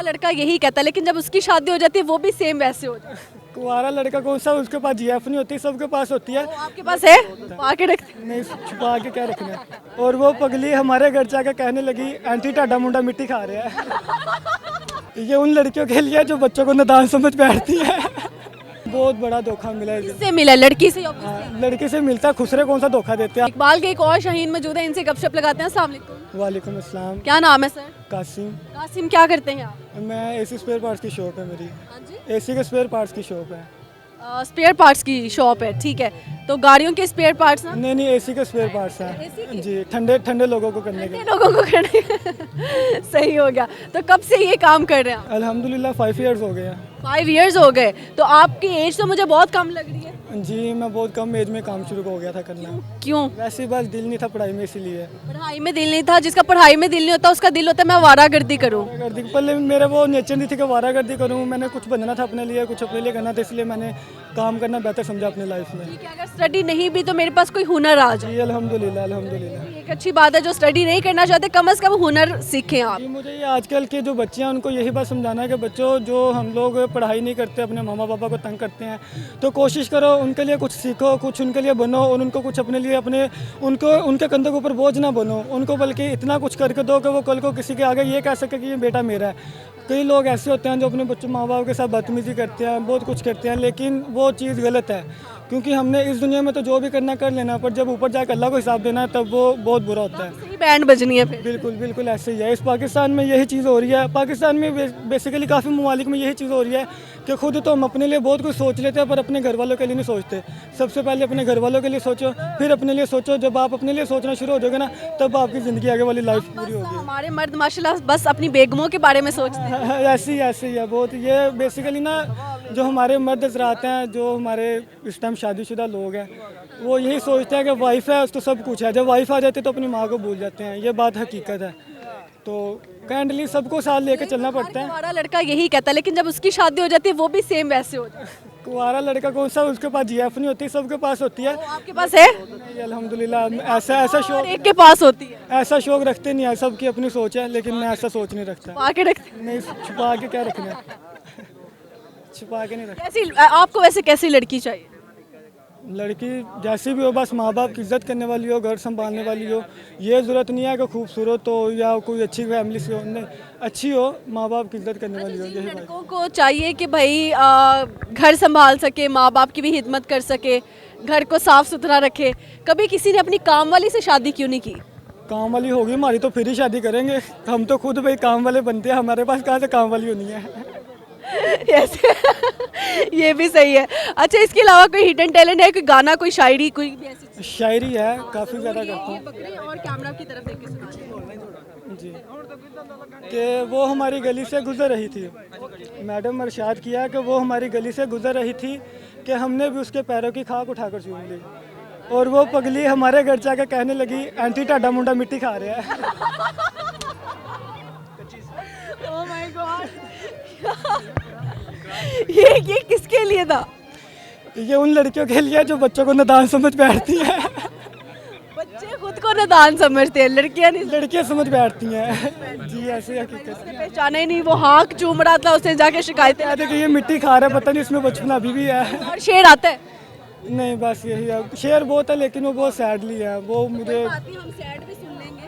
लड़का यही कहता है, लेकिन जब उसकी शादी हो जाती है वो भी सेम वैसे हो जाता है। कुंवारा लड़का कौन सा, उसके पास जीएफ नहीं होती, सबके पास होती है। वो आपके पास है, आके रखते हैं। नहीं, छुपा के क्या रखना है। और वो पगली हमारे घर जाकर कहने लगी आंटी टाडा मुंडा मिट्टी खा रहे हैं। ये उन लड़कियों के लिए जो बच्चों को नादान समझ बैठती है। बहुत बड़ा धोखा मिला है। किससे मिला, लड़की से? लड़के से मिलता है, खुसरे कौन सा धोखा देते हैं। इकबाल के एक और शाहीन मौजूद है, इनसे गपशप लगाते हैं। अस्सलाम वालेकुम। वालेकुम अस्सलाम। क्या नाम है सर? कासिम। कासिम, क्या करते हैं आप? मैं एसी स्पेयर पार्ट्स की शॉप है मेरी। हाँ जी, एसी के स्पेयर पार्ट्स की शॉप है। स्पेयर पार्ट्स की शॉप है, ठीक है। तो गाड़ियों के स्पेयर पार्ट्स ना? नहीं, एसी के स्पेयर पार्ट्स AC के? हैं जी, ठंडे ठंडे लोगों को करने के। कितने लोगों को करने? सही हो गया। तो कब से ये काम कर रहे हैं आप? अल्हम्दुलिल्लाह 5 इयर्स हो गए हैं। 5 इयर्स हो गए। तो आपकी एज तो मुझे बहुत कम लग रही है। जी, मैं बहुत कम एज में काम शुरू हो गया था करना। क्यों? वैसे बस दिल नहीं था पढ़ाई में, इसीलिए। पढ़ाई में दिल नहीं था? जिसका पढ़ाई में दिल नहीं होता उसका दिल होता है मैं वारागर्दी करूं। वारागर्दी पहले मेरे वो नेचर नहीं थी कि वारागर्दी करूँ। मैंने कुछ बनना था अपने लिए, कुछ अपने लिए करना था, इसलिए मैंने काम करना बेहतर समझा अपनी लाइफ में। ठीक है, अगर स्टडी नहीं भी तो मेरे पास कोई हुनर आ जाए। जी अल्हम्दुलिल्लाह अल्हम्दुलिल्लाह। एक अच्छी बात है, जो स्टडी नहीं करना चाहते कम से कम हुनर सीखें आप। जी, मुझे ये आजकल के जो बच्चे हैं उनको यही बात समझाना है कि बच्चों, जो हम लोग पढ़ाई नहीं करते, अपने मामा पापा को तंग करते हैं, तो कोशिश करो उनके लिए कुछ सीखो, कुछ उनके लिए बनो, और उनको कुछ अपने लिए अपने उनको उनके कंधों के ऊपर बोझ ना बनो उनको, बल्कि इतना कुछ करके दो कि वो कल को किसी के आगे ये कह सके कि ये बेटा मेरा है। कई लोग ऐसे होते हैं जो अपने बच्चों माँ बाप के साथ बदतमीजी करते हैं, बहुत कुछ करते हैं, लेकिन वो चीज़ गलत है। क्योंकि हमने इस दुनिया में तो जो भी करना कर लेना, पर जब ऊपर जाकर अल्लाह को हिसाब देना है तब वो बहुत बुरा होता है। सही बैंड बजनी है फिर। बिल्कुल बिल्कुल ऐसे ही है। इस पाकिस्तान में यही चीज़ हो रही है। पाकिस्तान में बेसिकली काफ़ी ममालिक में यही चीज़ हो रही है कि खुद तो हम अपने लिए बहुत कुछ सोच लेते हैं, पर अपने घर वालों के लिए नहीं सोचते। सबसे पहले अपने घर वालों के लिए सोचो, फिर अपने लिए सोचो। जब आप अपने लिए सोचना शुरू हो जाओगे ना, तब आपकी ज़िंदगी आगे वाली लाइफ पूरी होगी। हमारे मर्द माशाल्लाह बस अपनी बेगमों के बारे में सोचते हैं। ऐसे ही है बहुत। ये बेसिकली ना, जो हमारे मर्द हज़रात हैं, जो हमारे इस टाइम शादीशुदा लोग हैं, वो यही सोचते हैं कि वाइफ है तो सब कुछ है। जब वाइफ आ जाती है तो अपनी माँ को भूल जाते हैं। ये बात हकीकत है। तो काइंडली सबको साथ लेके चलना पड़ता है। हमारा लड़का यही कहता है, लेकिन जब उसकी शादी हो जाती है वो भी सेम वैसे हो जाता है। कुंवारा लड़का कौन सा, उसके पास जीएफ नहीं होती, सबके पास होती है। आपके पास है? नहीं, अल्हम्दुलिल्लाह ऐसा और शौक एक के पास होती है। ऐसा शौक रखते नहीं है। सबकी अपनी सोच है, लेकिन मैं ऐसा सोच नहीं रखता। आके रखते नहीं, छुपा के क्या रखना है। छुपा के नहीं रखता। कैसी आपको वैसे कैसी लड़की चाहिए? लड़की जैसी भी हो, बस माँ बाप की इज्जत करने वाली हो, घर संभालने वाली हो। ये ज़रूरत नहीं है कि खूबसूरत हो या कोई अच्छी फैमिली से हो, नहीं, अच्छी हो, माँ बाप की इज्जत करने वाली हो। यही बात। लड़कों को चाहिए कि भाई घर संभाल सके, माँ बाप की भी हिदमत कर सके, घर को साफ सुथरा रखे। कभी किसी ने अपनी काम वाली से शादी क्यों नहीं की? काम वाली होगी हमारी तो फिर ही शादी करेंगे। हम तो खुद भाई काम वाले बनते हैं, हमारे पास कहाँ से काम वाली होनी है। ऐसे ये भी सही है। अच्छा, इसके अलावा कोई हिडन टैलेंट है? कोई गाना, कोई शायरी, कोई भी ऐसी चीज़? शायरी है, काफ़ी ज़्यादा करता हूँ। पकड़े और कैमरा की तरफ देख के सुना। जी, कि वो हमारी गली से गुजर रही थी। मैडम इरशाद किया कि वो हमारी गली से गुजर रही थी कि हमने भी उसके पैरों की खाक उठाकर चूम ली। और वो पगली हमारे घर जाकर कहने लगी आंटी टाडा मुंडा मिट्टी खा रहे हैं। Oh my God. ये किसके लिए था? ये उन लड़कियों के लिए जो बच्चों को नादान समझ बैठती हैं। बच्चे खुद को नादान समझते हैं, लड़कियां नहीं। लड़कियां समझ बैठती हैं। जी ऐसे हकीकत है। उसने पहचाना ही नहीं, वो हाँक चूम रहा था, उसने जाके शिकायतें। कहते कि ये मिट्टी खा रहा है, पता नहीं इसमें बचपना अभी भी है। और शेर आता है? नहीं, बस यही है। शेर बहुत है, लेकिन वो बहुत सैडली है। वो मुझे हम सैड भी सुन लेंगे।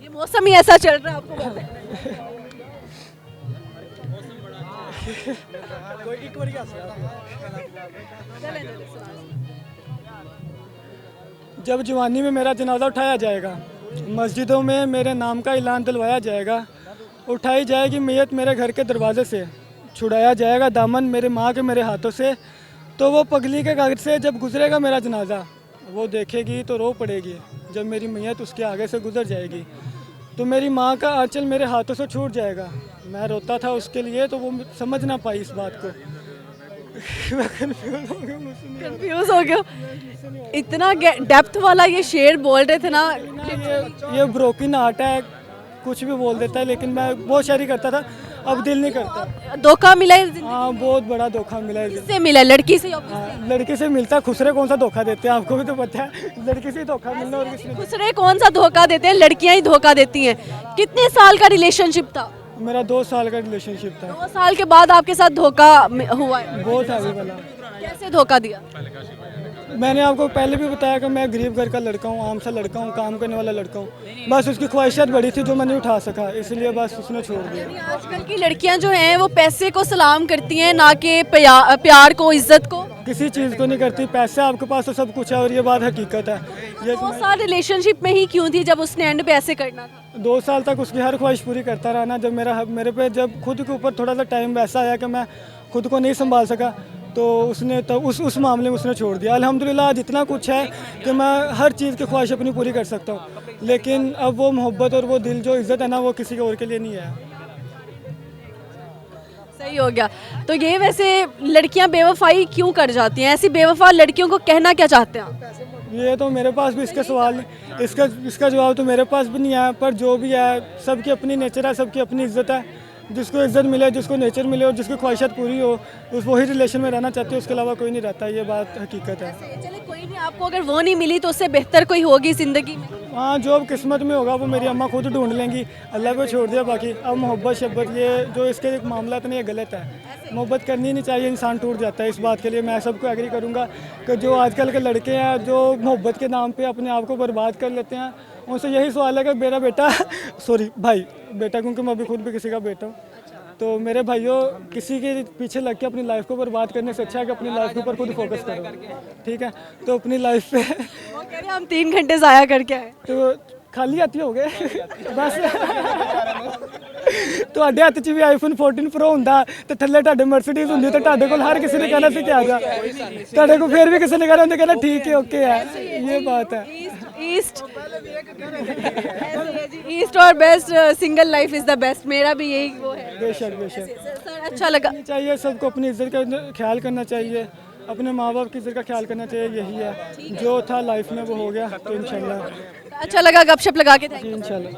ये मौसम ही ऐसा चल रहा है, आपको पता है। जब जवानी में मेरा जनाजा उठाया जाएगा, मस्जिदों में मेरे नाम का ऐलान दिलवाया जाएगा, उठाई जाएगी मैयत मेरे घर के दरवाजे से, छुड़ाया जाएगा दामन मेरे माँ के मेरे हाथों से, तो वो पगली के घर से जब गुजरेगा मेरा जनाजा, वो देखेगी तो रो पड़ेगी। जब मेरी मैयत उसके आगे से गुजर जाएगी तो मेरी माँ का आंचल मेरे हाथों से छूट जाएगा। मैं रोता था उसके लिए, तो वो समझ ना पाई इस बात को। कंफ्यूज हो गया। इतना डेप्थ वाला ये शेर बोल रहे थे ना। ये ब्रोकन आर्ट है, कुछ भी बोल देता है, लेकिन मैं बहुत शायरी करता था, अब दिल नहीं करता। धोखा मिला है जिंदगी हाँ, बहुत बड़ा धोखा मिला है। से मिला, लड़की से? लड़के से मिलता है, खुसरे कौन सा धोखा देते हैं, आपको भी तो पता है। लड़के से ही धोखा मिलना और किसी ने। दूसरे कौन सा धोखा देते हैं, लड़कियां ही धोखा देती हैं। कितने साल का रिलेशनशिप था? मेरा 2 साल का रिलेशनशिप था। 2 साल के बाद आपके साथ धोखा हुआ है? बहुत हैवी वाला। कैसे धोखा दिया? मैंने आपको पहले भी बताया कि मैं गरीब घर का लड़का हूँ, आम सा लड़का हूँ, काम करने वाला लड़का हूँ। बस उसकी ख्वाहिशात बड़ी थी जो मैं नहीं उठा सका, इसलिए बस उसने छोड़ दिया। यानी आजकल की लड़कियां जो हैं वो पैसे को सलाम करती हैं, ना कि प्यार को, इज्जत को। किसी चीज़ को नहीं करती, पैसे आपके पास तो सब कुछ है, और ये बात हकीकत है। ये 2 साल रिलेशनशिप में ही क्यों थी जब उसने एंड पे ऐसे करना था? 2 साल तक उसकी हर ख्वाहिश पूरी करता रहा ना। जब मेरे पे जब खुद के ऊपर थोड़ा सा टाइम वैसा आया कि मैं खुद को नहीं संभाल सका, तो उसने तो उस मामले में उसने छोड़ दिया। अल्हम्दुलिल्लाह आज इतना कुछ है कि मैं हर चीज़ की ख्वाहिश अपनी पूरी कर सकता हूँ, लेकिन अब वो मोहब्बत और वो दिल जो इज़्ज़त है ना, वो किसी और के लिए नहीं है। सही हो गया। तो ये वैसे लड़कियां बेवफाई क्यों कर जाती हैं? ऐसी बेवफा लड़कियों को कहना क्या चाहते हैं आप? ये तो मेरे पास भी इसका सवाल, इसका जवाब तो मेरे पास भी नहीं है, पर जो भी है सबकी अपनी नेचर है, सबकी अपनी इज्जत है। जिसको इज्जत मिले, जिसको नेचर मिले और जिसकी ख्वाहिशात पूरी हो, उस वही रिलेशन में रहना चाहते हो, उसके अलावा कोई नहीं रहता। ये बात हकीकत है। चले कोई नहीं, आपको अगर वो नहीं मिली तो उससे बेहतर कोई होगी ज़िंदगी में। हाँ, जो अब किस्मत में होगा वो मेरी अम्मा खुद ढूंढ लेंगी, अल्लाह को छोड़ दिया। बाकी अब मोहब्बत शब्बत ये जो इसके एक मामला है, ये गलत है। मोहब्बत करनी नहीं चाहिए, इंसान टूट जाता है। इस बात के लिए मैं सबको एग्री करूँगा कि जो आजकल के लड़के हैं जो मोहब्बत के नाम पे अपने आप को बर्बाद कर लेते हैं, उनसे यही सवाल है कि मेरा बेटा सॉरी भाई बेटा, क्योंकि मैं अभी खुद भी किसी का बेटा हूँ, तो मेरे भाइयों किसी के पीछे लग के अपनी लाइफ को बर्बाद करने से अच्छा है कि अपनी लाइफ के ऊपर खुद फोकस करो। ठीक है, तो अपनी लाइफ पे वो कह रहे हैं हम 3 घंटे ज़ाया करके आए। तो खाली हाथी हो गए बस। ਤੁਹਾਡੇ ਹੱਥ 'ਚ ਵੀ ਆਈਫੋਨ 14 ਪ੍ਰੋ ਹੁੰਦਾ ਤੇ ਥੱਲੇ ਤੁਹਾਡੇ ਮਰਸੀਡੀਜ਼ ਹੁੰਦੀ ਤੇ ਤੁਹਾਡੇ ਕੋਲ ਹਰ ਕਿਸੇ ਨੇ ਕਹਿਣਾ ਸੀ ਕਿ ਆ ਜਾ। ਤੁਹਾਡੇ ਕੋਲ ਫਿਰ ਵੀ ਕਿਸੇ ਨੇ ਕਹਿਣਾ ਹੁੰਦਾ ਕਹਿੰਦਾ ठीक है ओके है। ये बात है। ईस्ट और best, single life is the best. मेरा भी यही वो है। बेशक बेशक सर अच्छा लगा। चाहिए सबको अपनी इज्जत का ख्याल करना चाहिए, अपने माँ बाप की इज्जत का ख्याल करना चाहिए। यही है जो था लाइफ में वो हो गया, तो इंशाल्लाह अच्छा लगा गपशप लगा के। Thank you. इंशाल्लाह।